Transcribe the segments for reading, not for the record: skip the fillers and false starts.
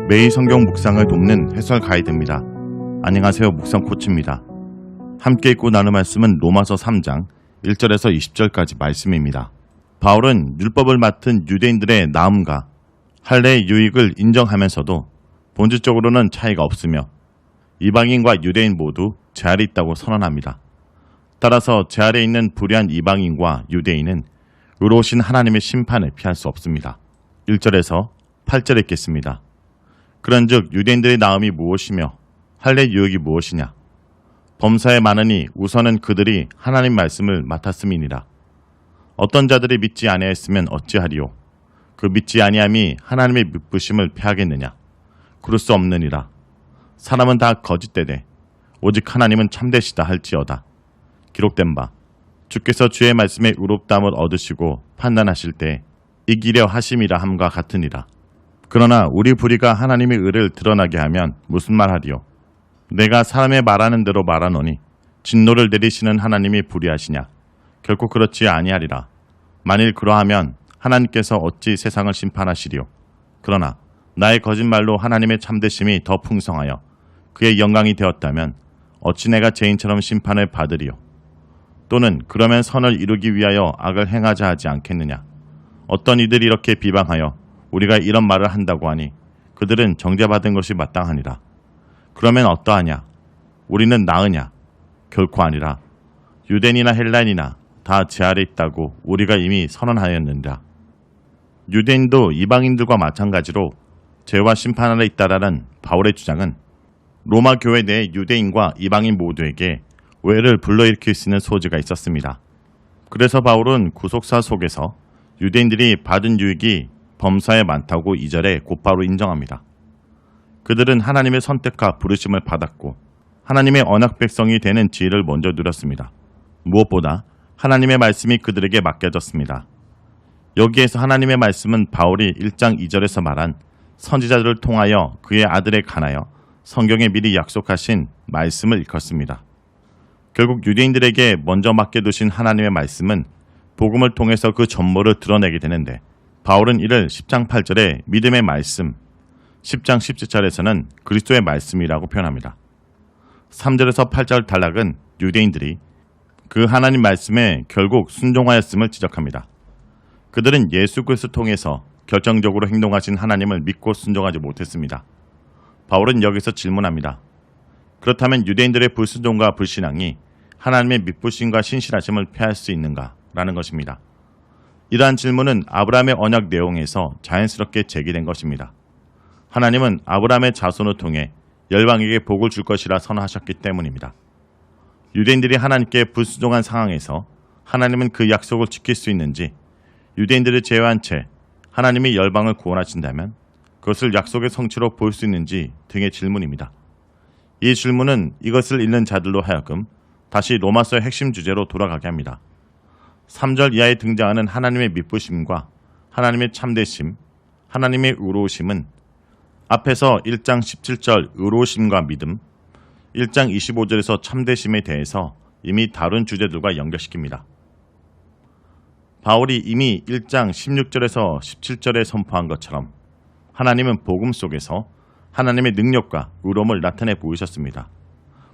매일 성경 묵상을 돕는 해설 가이드입니다. 안녕하세요. 묵상 코치입니다. 함께 읽고 나눌 말씀은 로마서 3장 1절에서 20절까지 말씀입니다. 바울은 율법을 맡은 유대인들의 나음과 할례의 유익을 인정하면서도 본질적으로는 차이가 없으며 이방인과 유대인 모두 제 아래 있다고 선언합니다. 따라서 제 아래 있는 불의한 이방인과 유대인은 의로우신 하나님의 심판을 피할 수 없습니다. 1절에서 8절 읽겠습니다. 그런즉 유대인들의 나음이 무엇이며 할례 유익이 무엇이냐? 범사에 많으니 우선은 그들이 하나님 말씀을 맡았음이니라. 어떤 자들이 믿지 아니하였으면 어찌하리요? 그 믿지 아니함이 하나님의 미쁘심을 패하겠느냐? 그럴 수 없느니라. 사람은 다 거짓되되 오직 하나님은 참되시다 할지어다. 기록된 바 주께서 주의 말씀에 의롭다함을 얻으시고 판단하실 때 이기려 하심이라 함과 같으니라. 그러나 우리 불의가 하나님의 의를 드러나게 하면 무슨 말하리요? 내가 사람의 말하는 대로 말하노니 진노를 내리시는 하나님이 불의하시냐? 결코 그렇지 아니하리라. 만일 그러하면 하나님께서 어찌 세상을 심판하시리요? 그러나 나의 거짓말로 하나님의 참되심이 더 풍성하여 그의 영광이 되었다면 어찌 내가 죄인처럼 심판을 받으리요? 또는 그러면 선을 이루기 위하여 악을 행하자 하지 않겠느냐? 어떤 이들이 이렇게 비방하여 우리가 이런 말을 한다고 하니 그들은 정죄받은 것이 마땅하니라. 그러면 어떠하냐? 우리는 나으냐? 결코 아니라. 유대인이나 헬라인이나 다 제 아래 있다고 우리가 이미 선언하였느니라. 유대인도 이방인들과 마찬가지로 죄와 심판 아래 있다라는 바울의 주장은 로마 교회 내 유대인과 이방인 모두에게 오해를 불러일으킬 수 있는 소지가 있었습니다. 그래서 바울은 구속사 속에서 유대인들이 받은 유익이 범사에 많다고 2절에 곧바로 인정합니다. 그들은 하나님의 선택과 부르심을 받았고 하나님의 언약 백성이 되는 지혜를 먼저 누렸습니다. 무엇보다 하나님의 말씀이 그들에게 맡겨졌습니다. 여기에서 하나님의 말씀은 바울이 1장 2절에서 말한 선지자들을 통하여 그의 아들에 관하여 성경에 미리 약속하신 말씀을 일컫습니다. 결국 유대인들에게 먼저 맡겨두신 하나님의 말씀은 복음을 통해서 그 전모를 드러내게 되는데 바울은 이를 10장 8절에 믿음의 말씀, 10장 17절에서는 그리스도의 말씀이라고 표현합니다. 3절에서 8절 단락은 유대인들이 그 하나님 말씀에 결국 순종하였음을 지적합니다. 그들은 예수 그리스도를 통해서 결정적으로 행동하신 하나님을 믿고 순종하지 못했습니다. 바울은 여기서 질문합니다. 그렇다면 유대인들의 불순종과 불신앙이 하나님의 미쁘심과 신실하심을 패할 수 있는가? 라는 것입니다. 이러한 질문은 아브라함의 언약 내용에서 자연스럽게 제기된 것입니다. 하나님은 아브라함의 자손을 통해 열방에게 복을 줄 것이라 선언하셨기 때문입니다. 유대인들이 하나님께 불순종한 상황에서 하나님은 그 약속을 지킬 수 있는지, 유대인들을 제외한 채 하나님이 열방을 구원하신다면 그것을 약속의 성취로 볼 수 있는지 등의 질문입니다. 이 질문은 이것을 읽는 자들로 하여금 다시 로마서의 핵심 주제로 돌아가게 합니다. 3절 이하에 등장하는 하나님의 미쁘심과 하나님의 참되심, 하나님의 의로우심은 앞에서 1장 17절 의로우심과 믿음, 1장 25절에서 참되심에 대해서 이미 다룬 주제들과 연결시킵니다. 바울이 이미 1장 16절에서 17절에 선포한 것처럼 하나님은 복음 속에서 하나님의 능력과 의로움을 나타내 보이셨습니다.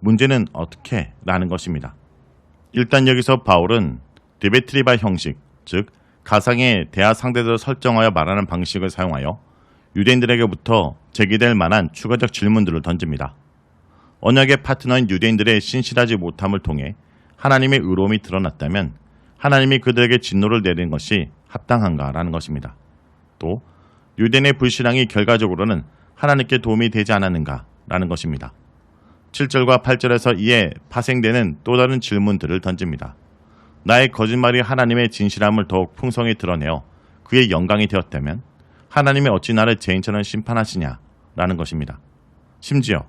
문제는 어떻게? 라는 것입니다. 일단 여기서 바울은 디베트리바 형식, 즉 가상의 대화 상대들을 설정하여 말하는 방식을 사용하여 유대인들에게부터 제기될 만한 추가적 질문들을 던집니다. 언약의 파트너인 유대인들의 신실하지 못함을 통해 하나님의 의로움이 드러났다면 하나님이 그들에게 진노를 내리는 것이 합당한가라는 것입니다. 또 유대인의 불신앙이 결과적으로는 하나님께 도움이 되지 않았는가라는 것입니다. 7절과 8절에서 이에 파생되는 또 다른 질문들을 던집니다. 나의 거짓말이 하나님의 진실함을 더욱 풍성히 드러내어 그의 영광이 되었다면 하나님이 어찌 나를 죄인처럼 심판하시냐라는 것입니다. 심지어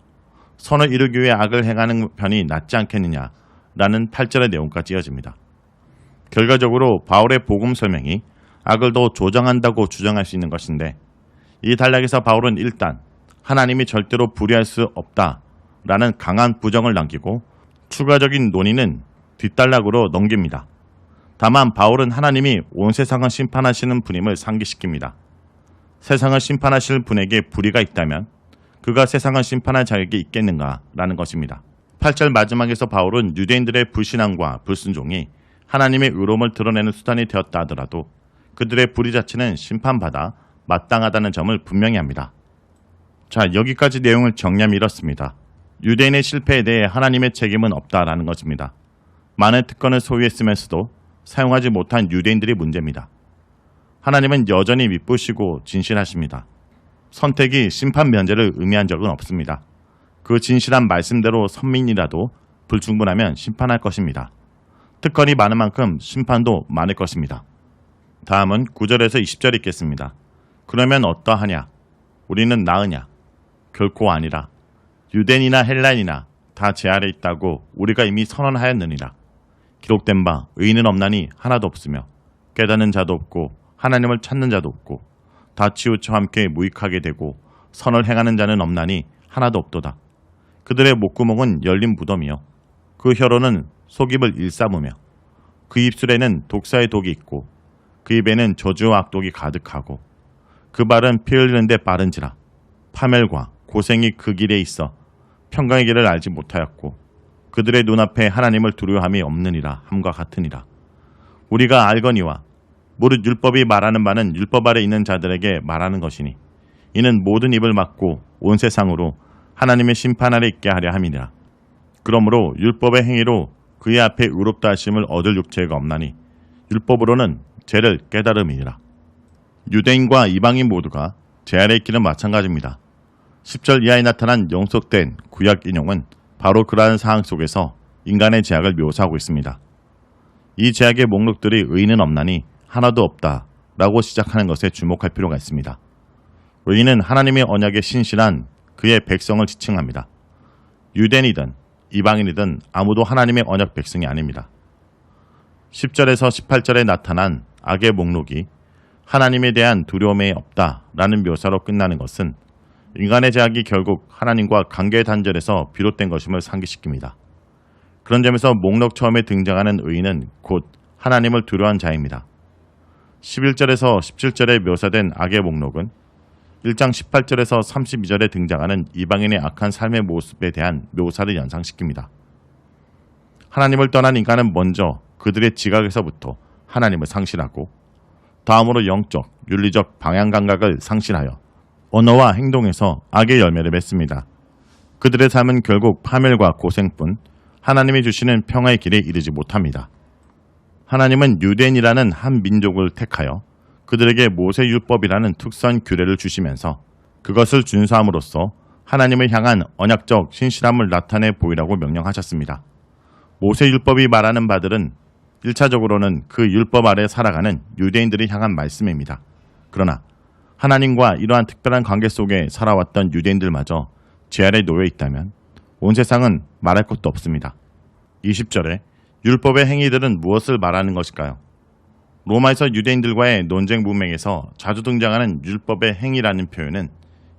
선을 이루기 위해 악을 행하는 편이 낫지 않겠느냐라는 8절의 내용까지 이어집니다. 결과적으로 바울의 복음 설명이 악을 더 조장한다고 주장할 수 있는 것인데 이 단락에서 바울은 일단 하나님이 절대로 불의할 수 없다라는 강한 부정을 남기고 추가적인 논의는 뒷단락으로 넘깁니다. 다만 바울은 하나님이 온 세상을 심판하시는 분임을 상기시킵니다. 세상을 심판하실 분에게 불의가 있다면 그가 세상을 심판할 자격이 있겠는가라는 것입니다. 8절 마지막에서 바울은 유대인들의 불신앙과 불순종이 하나님의 의로움을 드러내는 수단이 되었다 하더라도 그들의 불의 자체는 심판받아 마땅하다는 점을 분명히 합니다. 자, 여기까지 내용을 정리하면 이렇습니다. 유대인의 실패에 대해 하나님의 책임은 없다라는 것입니다. 많은 특권을 소유했으면서도 사용하지 못한 유대인들이 문제입니다. 하나님은 여전히 미쁘시고 진실하십니다. 선택이 심판 면제를 의미한 적은 없습니다. 그 진실한 말씀대로 선민이라도 불충분하면 심판할 것입니다. 특권이 많은 만큼 심판도 많을 것입니다. 다음은 9절에서 20절 읽겠습니다. 그러면 어떠하냐? 우리는 나으냐? 결코 아니라. 유대인이나 헬라인이나 다 제 아래 있다고 우리가 이미 선언하였느니라. 기록된 바 의인은 없나니 하나도 없으며 깨닫는 자도 없고 하나님을 찾는 자도 없고 다 치우쳐 함께 무익하게 되고 선을 행하는 자는 없나니 하나도 없도다. 그들의 목구멍은 열린 무덤이요 그 혀로는 속입을 일삼으며 그 입술에는 독사의 독이 있고 그 입에는 저주와 악독이 가득하고 그 발은 피 흘리는 데 빠른지라. 파멸과 고생이 그 길에 있어 평강의 길을 알지 못하였고 그들의 눈앞에 하나님을 두려워함이 없느니라 함과 같으니라. 우리가 알거니와 무릇 율법이 말하는 바는 율법 아래 있는 자들에게 말하는 것이니 이는 모든 입을 막고 온 세상으로 하나님의 심판 아래 있게 하려 함이니라. 그러므로 율법의 행위로 그의 앞에 의롭다 하심을 얻을 육체가 없나니 율법으로는 죄를 깨달음이니라. 유대인과 이방인 모두가 죄 아래 있기는 마찬가지입니다. 10절 이하에 나타난 영속된 구약 인용은 바로 그러한 상황 속에서 인간의 죄악을 묘사하고 있습니다. 이 죄악의 목록들이 의인은 없나니 하나도 없다 라고 시작하는 것에 주목할 필요가 있습니다. 의인은 하나님의 언약에 신실한 그의 백성을 지칭합니다. 유대인이든 이방인이든 아무도 하나님의 언약 백성이 아닙니다. 10절에서 18절에 나타난 악의 목록이 하나님에 대한 두려움이 없다라는 묘사로 끝나는 것은 인간의 죄악이 결국 하나님과 관계 단절에서 비롯된 것임을 상기시킵니다. 그런 점에서 목록 처음에 등장하는 의인은 곧 하나님을 두려워한 자입니다. 11절에서 17절에 묘사된 악의 목록은 1장 18절에서 32절에 등장하는 이방인의 악한 삶의 모습에 대한 묘사를 연상시킵니다. 하나님을 떠난 인간은 먼저 그들의 지각에서부터 하나님을 상실하고 다음으로 영적, 윤리적 방향 감각을 상실하여 언어와 행동에서 악의 열매를 맺습니다. 그들의 삶은 결국 파멸과 고생뿐 하나님이 주시는 평화의 길에 이르지 못합니다. 하나님은 유대인이라는 한 민족을 택하여 그들에게 모세율법이라는 특수한 규례를 주시면서 그것을 준수함으로써 하나님을 향한 언약적 신실함을 나타내 보이라고 명령하셨습니다. 모세율법이 말하는 바들은 1차적으로는 그 율법 아래 살아가는 유대인들을 향한 말씀입니다. 그러나 하나님과 이러한 특별한 관계 속에 살아왔던 유대인들마저 죄 아래 놓여 있다면 온 세상은 말할 것도 없습니다. 20절에 율법의 행위들은 무엇을 말하는 것일까요? 로마에서 유대인들과의 논쟁 문맥에서 자주 등장하는 율법의 행위라는 표현은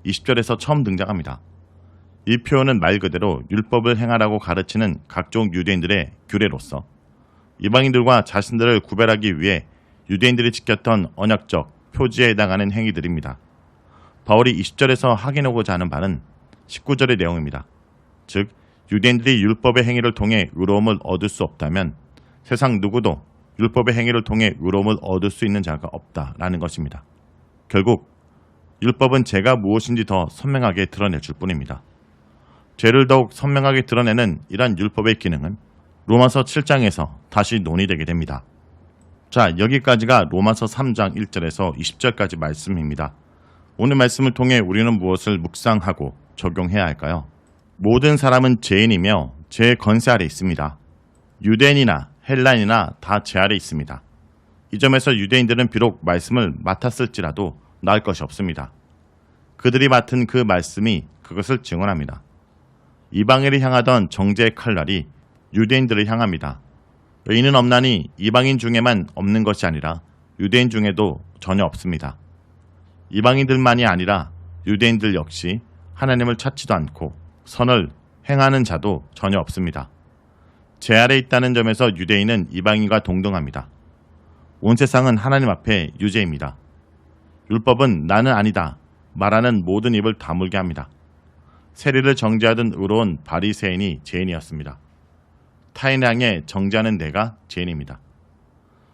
20절에서 처음 등장합니다. 이 표현은 말 그대로 율법을 행하라고 가르치는 각종 유대인들의 규례로서 이방인들과 자신들을 구별하기 위해 유대인들이 지켰던 언약적 표지에 해당하는 행위들입니다. 바울이 20절에서 확인하고자 하는 바는 19절의 내용입니다. 즉 유대인들이 율법의 행위를 통해 의로움을 얻을 수 없다면 세상 누구도 율법의 행위를 통해 의로움을 얻을 수 있는 자가 없다라는 것입니다. 결국 율법은 죄가 무엇인지 더 선명하게 드러낼 줄 뿐입니다. 죄를 더욱 선명하게 드러내는 이러한 율법의 기능은 로마서 7장에서 다시 논의되게 됩니다. 자, 여기까지가 로마서 3장 1절에서 20절까지 말씀입니다. 오늘 말씀을 통해 우리는 무엇을 묵상하고 적용해야 할까요? 모든 사람은 죄인이며 죄의 권세 아래 있습니다. 유대인이나 헬라인이나 다 죄 아래 있습니다. 이 점에서 유대인들은 비록 말씀을 맡았을지라도 나을 것이 없습니다. 그들이 맡은 그 말씀이 그것을 증언합니다. 이방인을 향하던 정죄의 칼날이 유대인들을 향합니다. 의인은 없나니 이방인 중에만 없는 것이 아니라 유대인 중에도 전혀 없습니다. 이방인들만이 아니라 유대인들 역시 하나님을 찾지도 않고 선을 행하는 자도 전혀 없습니다. 죄 아래 있다는 점에서 유대인은 이방인과 동등합니다. 온 세상은 하나님 앞에 유죄입니다. 율법은 나는 아니다 말하는 모든 입을 다물게 합니다. 세리를 정죄하던 의로운 바리새인이 죄인이었습니다. 타인을 향해 정죄하는 내가 죄인입니다.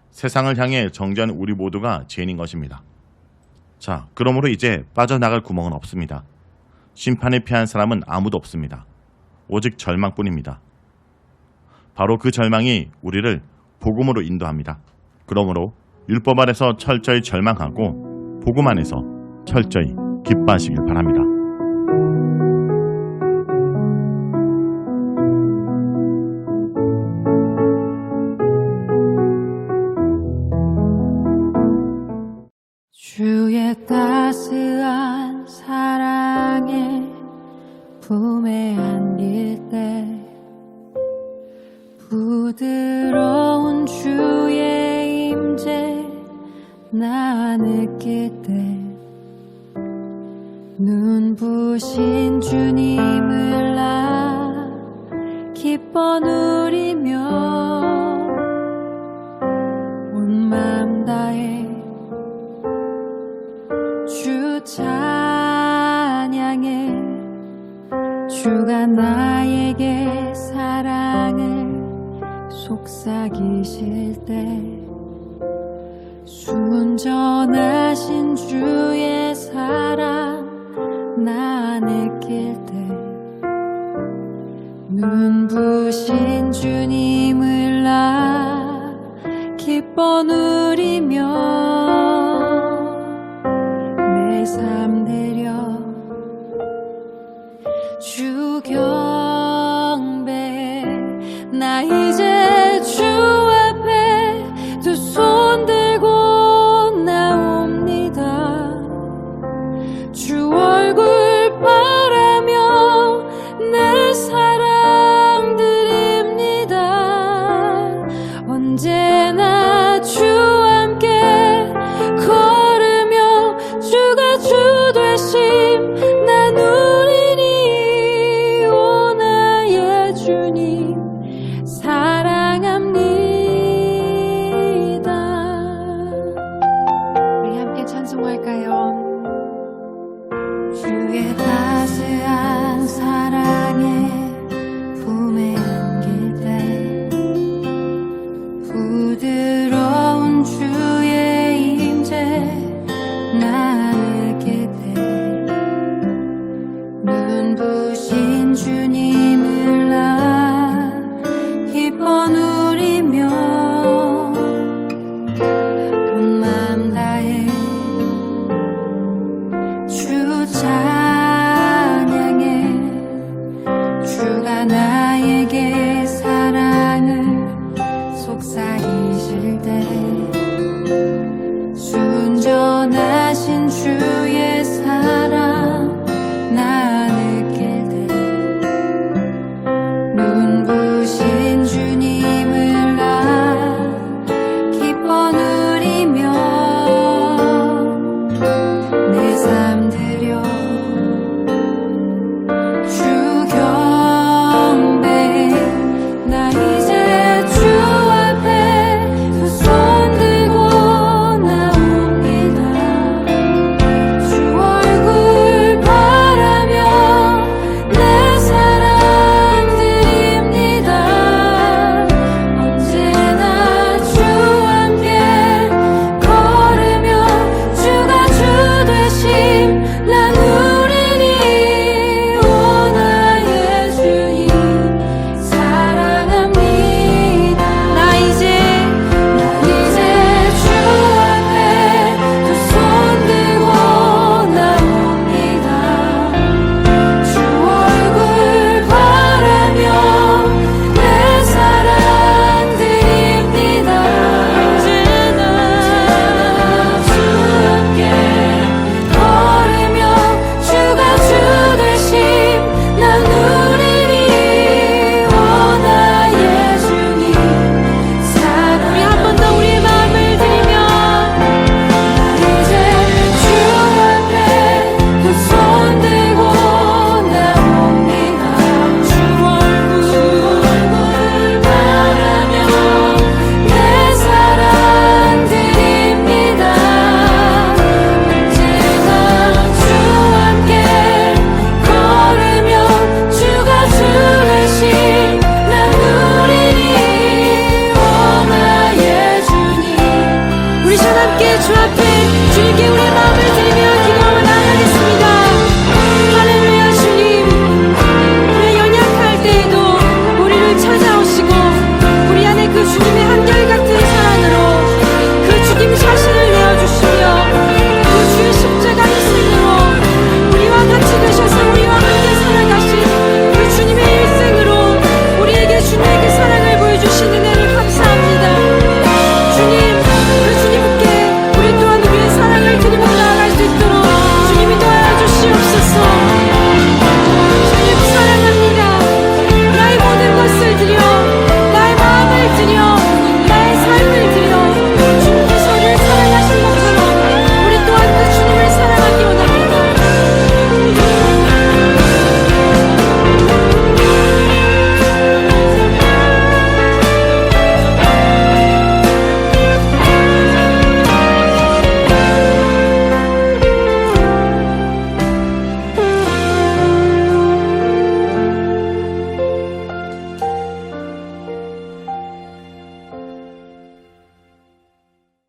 세상을 향해 정죄하는 우리 모두가 죄인인 것입니다. 자, 그러므로 이제 빠져나갈 구멍은 없습니다. 심판을 피한 사람은 아무도 없습니다. 오직 절망뿐입니다. 바로 그 절망이 우리를 복음으로 인도합니다. 그러므로 율법 아래서 철저히 절망하고 복음 안에서 철저히 기뻐하시길 바랍니다. 주의 따스한 사랑에 품에 안길 때 부드러운 주의 임재 나 느낄 때 눈부신 주님을 나 기뻐 누리며 온 마음 다해 주 찬양해 주가 나에게 사랑을 속삭이실 때 순전하신 주의 사랑 나 느낄 때 눈부신 주님을 나 기뻐 누리며 내 삶 되려 주 경배해 나 이제 주 앞에 두 손 들고 나옵니다. 주 얼굴 바라며 내 사랑 드립니다. 언제나 주 함께 걸으며 주가 주 되심 나 누리니 오 나의 주님 사랑합니다. 우리 함께 찬송할까요? 주의 따스한 사랑에 품에 안길 때 부드러운 주의 임재 나 느낄 때 눈부신 주님을 나 기뻐 누리며 온 마음 다해 주 찬양해 주가 나에게 사랑을 속삭이실 때 함께 주 앞에